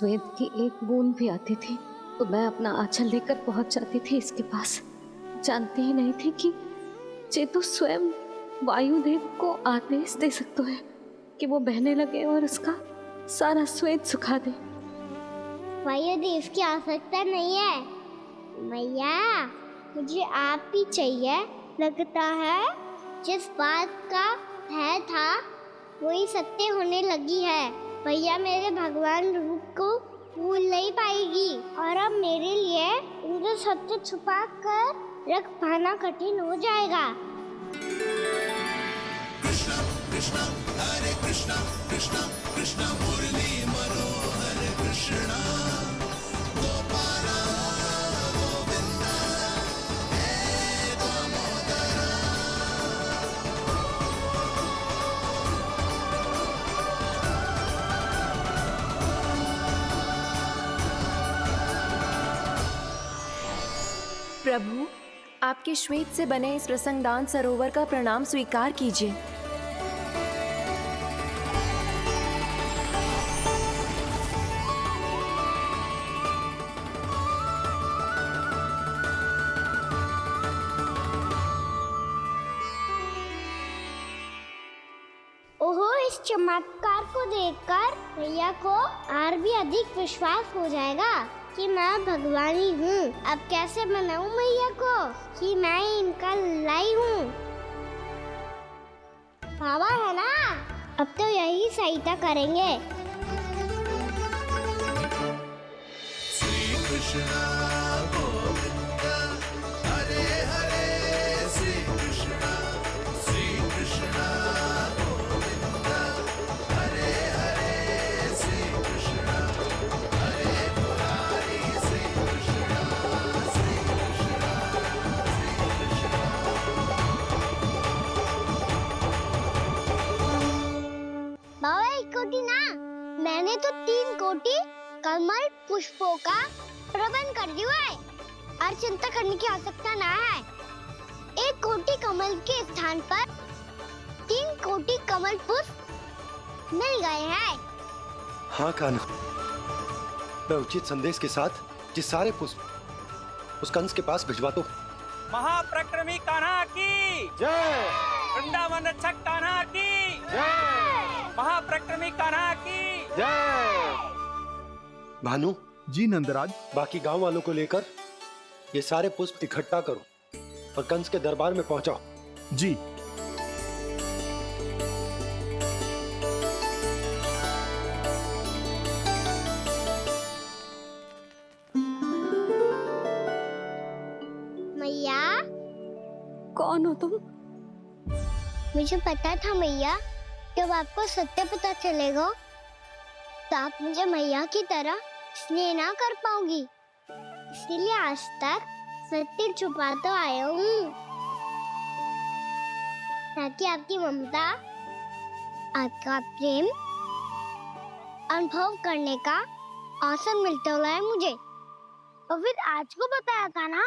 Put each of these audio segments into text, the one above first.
श्वेत की एक बूंद भी आती थी तो मैं अपना आंचल लेकर पहुंच जाती थी इसके पास। जानती ही नहीं थी कि चेतु स्वयं वायुदेव को आदेश दे सकता है कि वो बहने लगे और उसका सारा श्वेत सुखा दे। वायुदेव की आवश्यकता नहीं है मैया, मुझे आप ही चाहिए। लगता है जिस बात का भय था वही सत्य होने लगी है। भैया मेरे भगवान रूप को भूल नहीं पाएगी और अब मेरे लिए उनसे सत्य छुपा कर रख पाना कठिन हो जाएगा। कृष्णा कृष्णा हरे कृष्णा कृष्णा कृष्णा मुरली मनोहर कृष्णा गोपाला गोविंदा हे दामोदरा। प्रभु, आपके श्वेत से बने इस प्रसंगदान सरोवर का प्रणाम स्वीकार कीजिए। ओहो, इस चमत्कार को देखकर भैया को और भी अधिक विश्वास हो जाएगा कि मैं भगवानी हूँ। अब कैसे मनाऊं मैया को कि मैं इनका लाई हूँ। बाबा है ना, अब तो यही सहायता करेंगे। श्री कृष्णा गोविंदा हरे हरे श्री कृष्णा गोविंदा हरे हरे श्री कृष्णा हरे मुरारी श्री कृष्णा श्री कृष्णा श्री कृष्णा। बाबा एक कोटी ना, मैंने तो 3 कोटी कमल पुष्पों का प्रबंध कर दिया है और चिंता करने की आवश्यकता ना है। 1 कोटी कमल के स्थान पर 3 कोटी कमल पुष्प मिल गए हैं। हाँ कान्हा, मैं उचित संदेश के साथ ये सारे पुष्प उस कंस के पास भिजवा दो। महाप्रक्रमी कान्हा की जय। वृंदावन रक्षक कान्हा की जय। महाप्रक्रमी कान्हा की जय। भानु जी नंदराज। बाकी गांव वालों को लेकर ये सारे पुष्प इकट्ठा करो और कंस के दरबार में पहुंचाओ। जी। मैया, कौन हो तुम? मुझे पता था मैया, जब आपको सत्य पता चलेगा तो आप मुझे मैया की तरह स्नेह ना कर पाओगी। इसीलिए आज तक सत्य छुपाता आया हूँ ताकि आपकी ममता, आपका प्रेम अनुभव करने का अवसर मिलता है मुझे। और फिर आज को बताया था ना,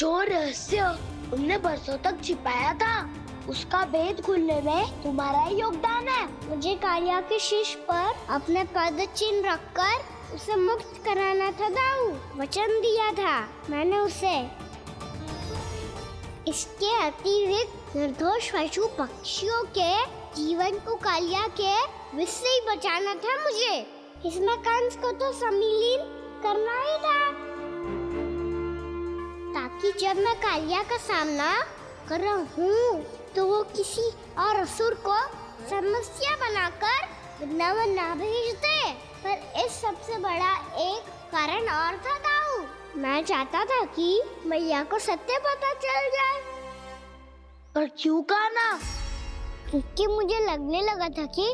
जो रहस्य तुमने बरसों तक छिपाया था उसका भेद खुलने में तुम्हारा ही योगदान है। मुझे कालिया के शीश पर अपने पद चिन्ह रखकर उसे मुक्त कराना था दाऊ, वचन दिया था मैंने उसे। इसके अतिरिक्त निर्दोष पशु पक्षियों के जीवन को कालिया के विष से ही बचाना था मुझे। इसमें कंस को तो सम्मिलित करना ही था ताकि जब मैं कालिया का सामना कर रहा हूँ तो वो किसी और असुर को समस्या बनाकर वृंदावन ना भेज दे। पर इस सबसे बड़ा एक कारण और था दाऊ, मैं चाहता था कि मैया को सत्य पता चल जाए। पर क्यों कान्हा? क्योंकि मुझे लगने लगा था कि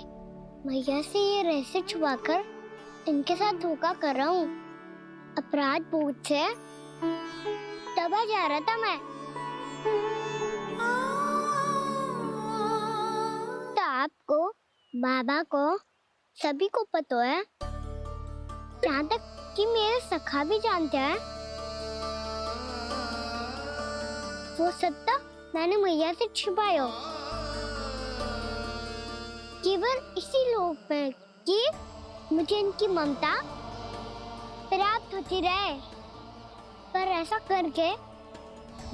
मैया से ये रहस्य छुपाकर इनके साथ धोखा कर रहा हूँ। अपराध बोध से दबा जा रहा था मैं। तो आपको, बाबा को, सभी को पता है, यहाँ तक कि मेरे सखा भी जानते हैं। वो सत्ता मैंने मैया से छिपाया केवल इसी लोक में कि मुझे इनकी ममता प्राप्त होती रहे, पर ऐसा करके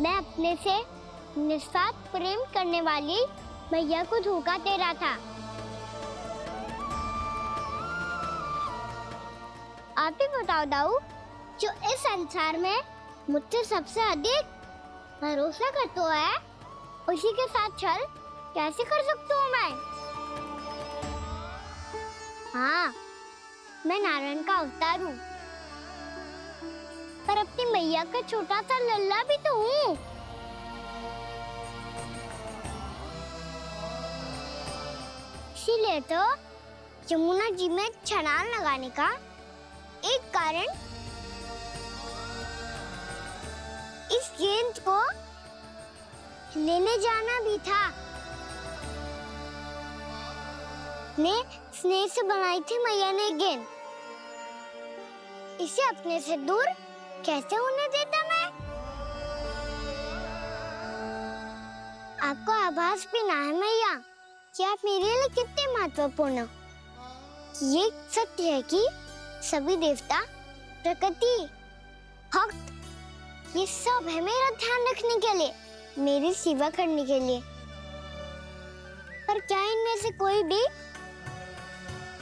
मैं अपने से निस्वार्थ प्रेम करने वाली मैया को धोखा दे रहा था। आप ही बताओ दाऊ, जो इस संसार में मुझसे सबसे अधिक भरोसा करता है, उसी के साथ छल कैसे कर सकता हूँ मैं? हाँ, मैं नारायण का अवतार हूँ, पर अपनी मैया का छोटा सा लल्ला भी तो हूँ। इसीलिए तो यमुना जी में छलांग लगाने का एक कारण इस गेंद को लेने जाना भी था। ने स्नेह से बनाई थी मैया ने गेंद, इसे अपने से दूर कैसे होने देता मैं? आपको आभास भी ना है मैया कि आप मेरे लिए कितने महत्वपूर्ण हो। ये सत्य है कि सभी देवता, प्रकृति, भक्त, ये सब है मेरा ध्यान रखने के लिए, मेरी सेवा करने के लिए। पर क्या इनमें से कोई भी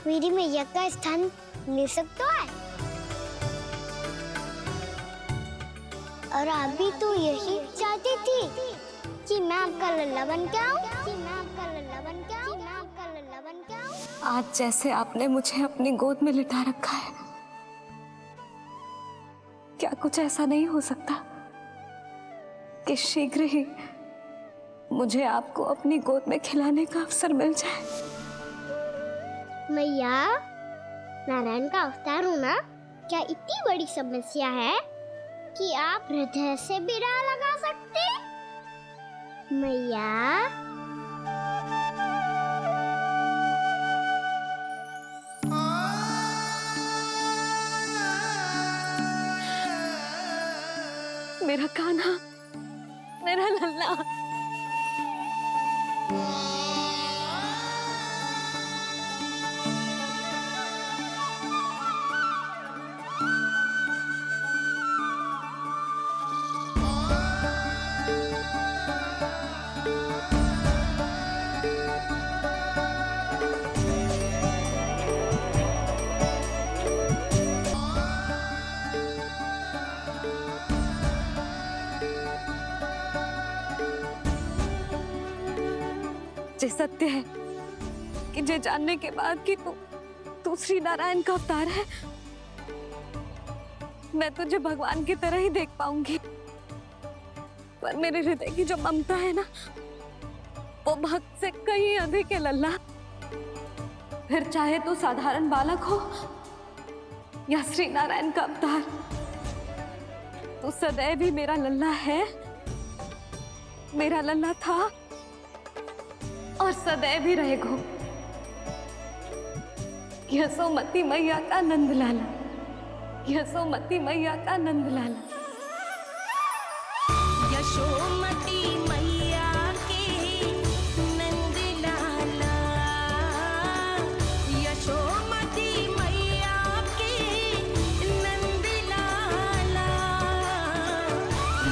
मेरी मैया का स्थान ले सकता है? और आप भी तो यही चाहती थी कि मैं आपका लल्ला बन के आऊं, कि मैं आपका लल्ला बन के आऊं, कि मैं आपका लल्ला बन के आऊं। आज जैसे आपने मुझे अपनी गोद में लिटा रखा है, क्या कुछ ऐसा नहीं हो सकता कि शीघ्र ही मुझे आपको अपनी गोद में खिलाने का अवसर मिल जाए? मैया, नारायण का अवतार होना क्या इतनी बड़ी समस्या है कि आप हृदय से भी राह लगा सकते? मैया, मेरा कान्हा, मेरा लल्ला। ये सत्य है कि ये जानने के बाद कि तू श्री नारायण का अवतार है, मैं तुझे भगवान की तरह ही देख पाऊंगी। पर मेरे हृदय की जो ममता है ना, वो भक्त से कहीं अधिक है लल्ला। फिर चाहे तू साधारण बालक हो या श्री नारायण का अवतार, तू सदैव ही मेरा लल्ला है, मेरा लल्ला था और सदैव ही रहेगा। यशोमती मैया का नंद लाला, यशोमती मैया का नंद लाला। यशोमती मैया के नंद लाला, यशोमती मैया के नंद लाला,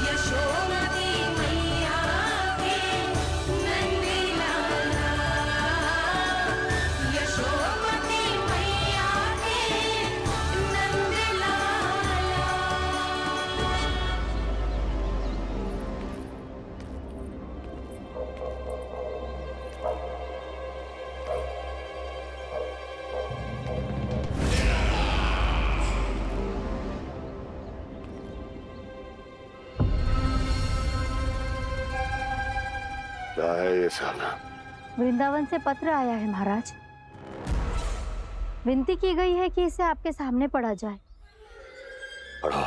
यशोमती मैया के नंद लाला, यशोमती मैया के नंद लाला। क्या है ये साला? वृंदावन से पत्र आया है महाराज। विनती की गई है कि इसे आपके सामने पढ़ा जाए। पढ़ो।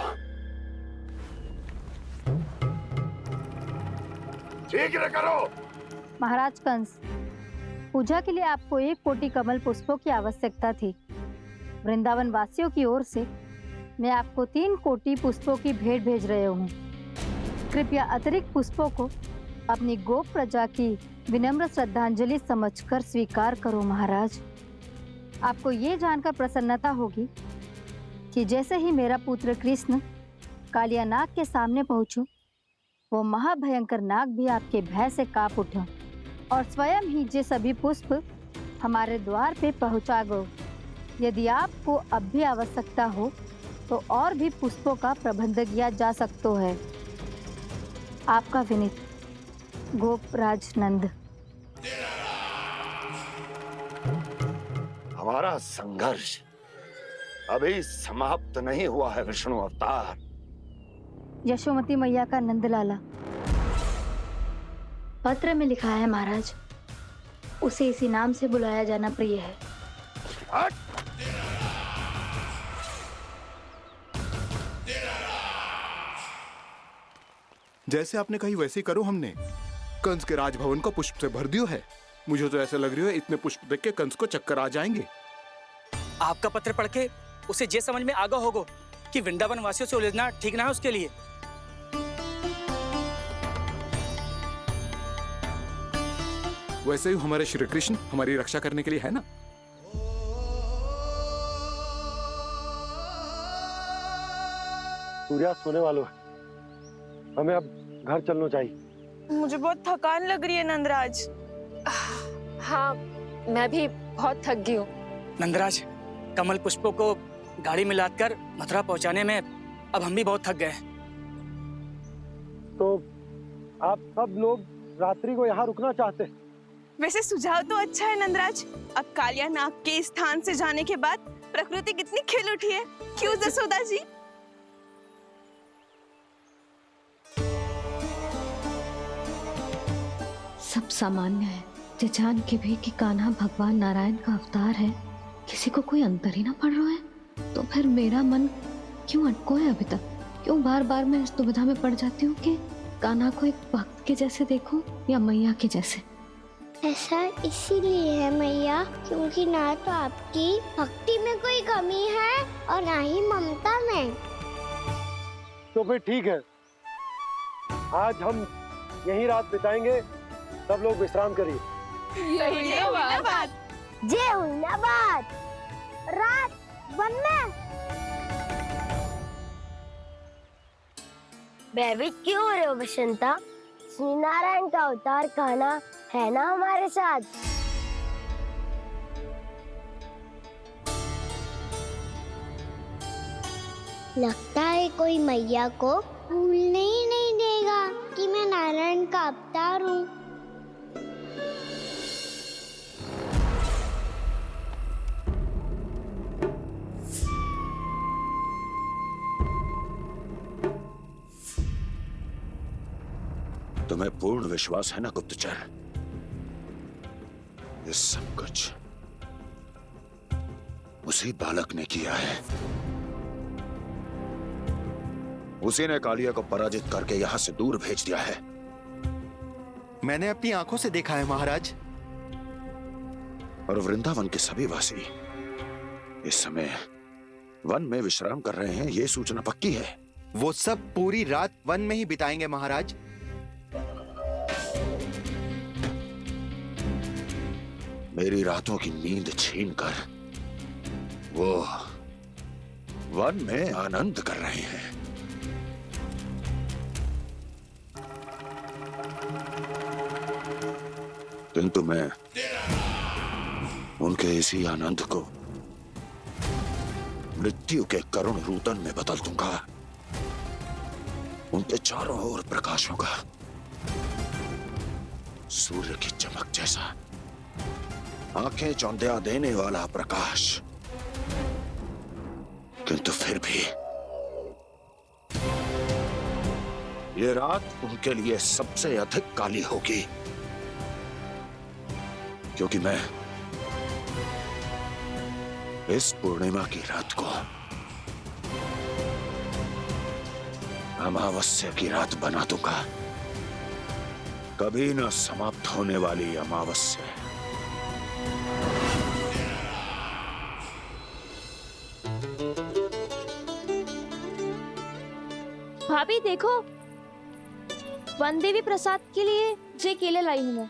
शीघ्र करो। महाराज कंस, पूजा के लिए आपको 1 कोटि कमल पुष्पों की आवश्यकता थी। वृंदावन वासियों की ओर से मैं आपको 3 कोटि पुष्पों की भेंट भेज रहे हूँ। कृपया अतिरिक्त पुष्पों को अपनी गोप प्रजा की विनम्र श्रद्धांजलि समझकर स्वीकार करो महाराज। आपको ये जानकर प्रसन्नता होगी कि जैसे ही मेरा पुत्र कृष्ण कालिया नाग के सामने पहुंचो, वो महाभयंकर नाग भी आपके भय से कांप उठा और स्वयं ही जे सभी पुष्प हमारे द्वार पे पहुंचा गो। यदि आपको अब भी आवश्यकता हो तो और भी पुष्पों का प्रबंध किया जा सकता है। आपका विनीत गोपराज नंद। हमारा संघर्ष अभी समाप्त नहीं हुआ है विष्णु अवतार। यशोमती मैया का नंदलाला। पत्र में लिखा है महाराज, उसे इसी नाम से बुलाया जाना प्रिय है। हट! जैसे आपने कही वैसे ही करो। हमने कंस के राजभवन को पुष्प से भर दियो है। मुझे तो ऐसा लग रही है इतने पुष्प देख के कंस को चक्कर आ जाएंगे। आपका पत्र पढ़ के उसे ये समझ में आगा होगा कि वृंदावन वासियों से उलझना ठीक ना है उसके लिए। वैसे ही हमारे श्री कृष्ण हमारी रक्षा करने के लिए है ना। सूर्यास्त होने वाला है, हमें अब घर चलना चाहिए। मुझे बहुत थकान लग रही है नंदराज। हाँ, मैं भी बहुत थक गई हूँ। नंदराज, कमल पुष्पों को गाड़ी में लादकर मथुरा पहुंचाने में अब हम भी बहुत थक गए। तो आप सब लोग रात्रि को यहाँ रुकना चाहते हैं? वैसे सुझाव तो अच्छा है नंदराज। अब कालिया नाग के स्थान से जाने के बाद प्रकृति कितनी खिल उठी है, क्यों जसोदा जी? सब सामान्य है, ये जान के भी कि कान्हा भगवान नारायण का अवतार है, किसी को कोई अंतर ही ना पड़ रहा है। तो फिर मेरा मन क्यों अटको है अभी तक? क्यों बार बार मैं इस दुविधा में पड़ जाती हूँ कि कान्हा को एक भक्त के जैसे देखूं या मैया के जैसे? ऐसा इसीलिए है मैया क्योंकि ना तो आपकी भक्ति में कोई कमी है और ना ही ममता में। तो फिर ठीक है, आज हम यहीं रात बिताएंगे। सब लोग विश्राम करिए। ये बात। जय हुन्नाबाद। रात वन में भयभीत क्यों हो रहे हो बसंता? श्री नारायण का अवतार कान्हा है ना हमारे साथ। लगता है कोई मैया को भूलने ही नहीं देगा कि मैं नारायण का अवतार हूँ। तुम्हें पूर्ण विश्वास है ना गुप्तचर? ये सब कुछ उसी बालक ने किया है। उसी ने कालिया को पराजित करके यहां से दूर भेज दिया है। मैंने अपनी आंखों से देखा है महाराज। और वृंदावन के सभी वासी इस समय वन में विश्राम कर रहे हैं, ये सूचना पक्की है। वो सब पूरी रात वन में ही बिताएंगे महाराज। मेरी रातों की नींद छीनकर वो वन में आनंद कर रहे हैं। किंतु मैं उनके इसी आनंद को मृत्यु के करुण रूतन में बदल दूंगा। उनके चारों ओर प्रकाश होगा, सूर्य की चमक जैसा, आंखें चौंधिया देने वाला प्रकाश। किंतु फिर भी ये रात उनके लिए सबसे अधिक काली होगी, क्योंकि मैं इस पूर्णिमा की रात को अमावस्या की रात बना दूंगा। कभी न समाप्त होने वाली अमावस्या। भाभी देखो, वन देवी प्रसाद के लिए जे केले लाई हूँ मैं।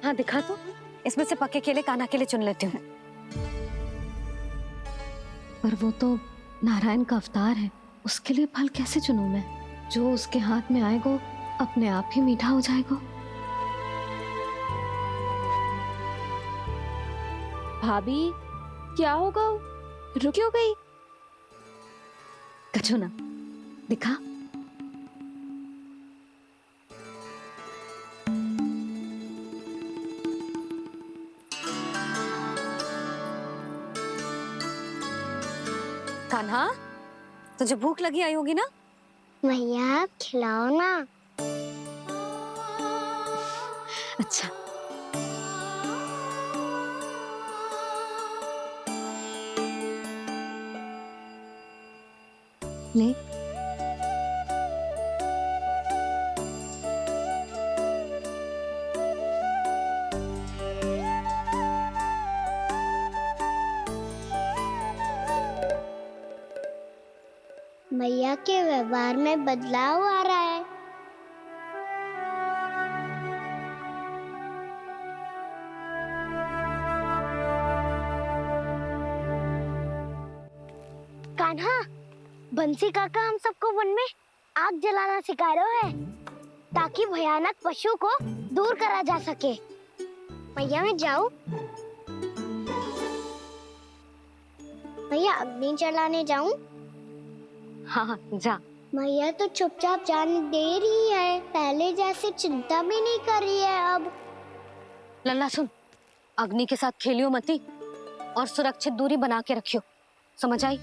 हाँ दिखा तो। इसमें से पक्के केले कान्हा के लिए चुन लेती हूँ। पर वो तो नारायण का अवतार है, उसके लिए फल कैसे चुनूं मैं? जो उसके हाथ में आएगा अपने आप ही मीठा हो जाएगा। भाभी क्या होगा? रुक क्यों गई? कछू ना दिखा। कान्हा, तुझे भूख लगी आई होगी ना? भैया आप खिलाओ ना। अच्छा ले। भैया के व्यवहार में बदलाव आ रहा है। कान्हा, बंसी काका हम सबको वन में आग जलाना सिखा रहे हैं ताकि भयानक पशु को दूर करा जा सके। भैया मैं जाऊं? भैया अग्नि जलाने जाऊं? हाँ जा। भैया तो चुपचाप जाने दे रही है, पहले जैसे चिंता भी नहीं कर रही है अब। लल्ला सुन, अग्नि के साथ खेलियो मती और सुरक्षित दूरी बना के रखियो, समझ आई?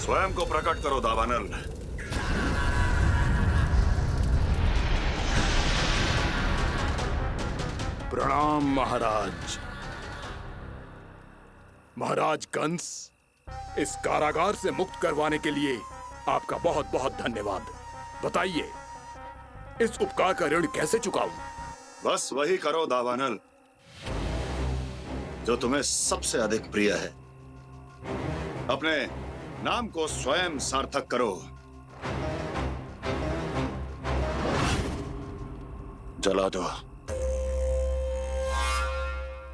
स्वयं को प्रकट करो दावानल। प्रणाम महाराज। महाराज कंस, इस कारागार से मुक्त करवाने के लिए आपका बहुत बहुत धन्यवाद। बताइए, इस उपकार का ऋण कैसे चुकाऊं? बस वही करो दावानल जो तुम्हें सबसे अधिक प्रिय है। अपने नाम को स्वयं सार्थक करो। जला दो,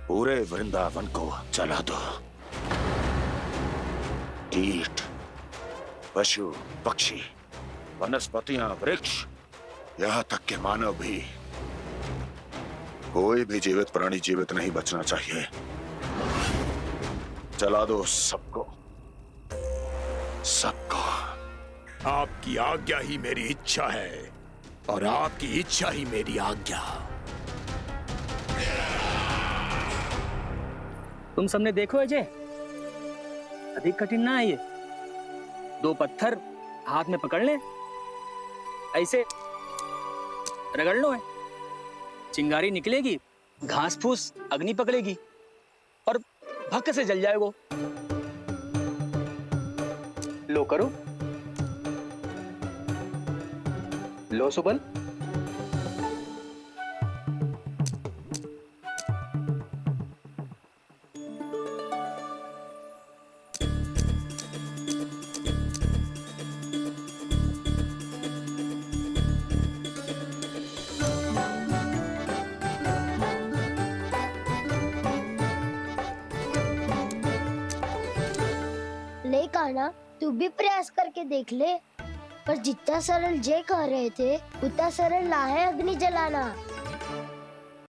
पूरे वृंदावन को जला दो। कीट, पशु, पक्षी, वनस्पतियां, वृक्ष, यहां तक के मानव भी, कोई भी जीवित प्राणी जीवित नहीं बचना चाहिए। जला दो सबको, सबको। आपकी आज्ञा ही मेरी इच्छा है और आपकी इच्छा ही मेरी आज्ञा। तुम सबने देखो अजय, अधिक कठिन ना है ये। 2 पत्थर हाथ में पकड़ ले, ऐसे रगड़ लो है, चिंगारी निकलेगी, घास फूस अग्नि पकड़ेगी और भक्क से जल जाएगा। लो करो, लो सुबल। ना, तू भी प्रयास करके देख ले। पर जितना सरल जय कह रहे थे, उतना सरल ना है अग्नि जलाना।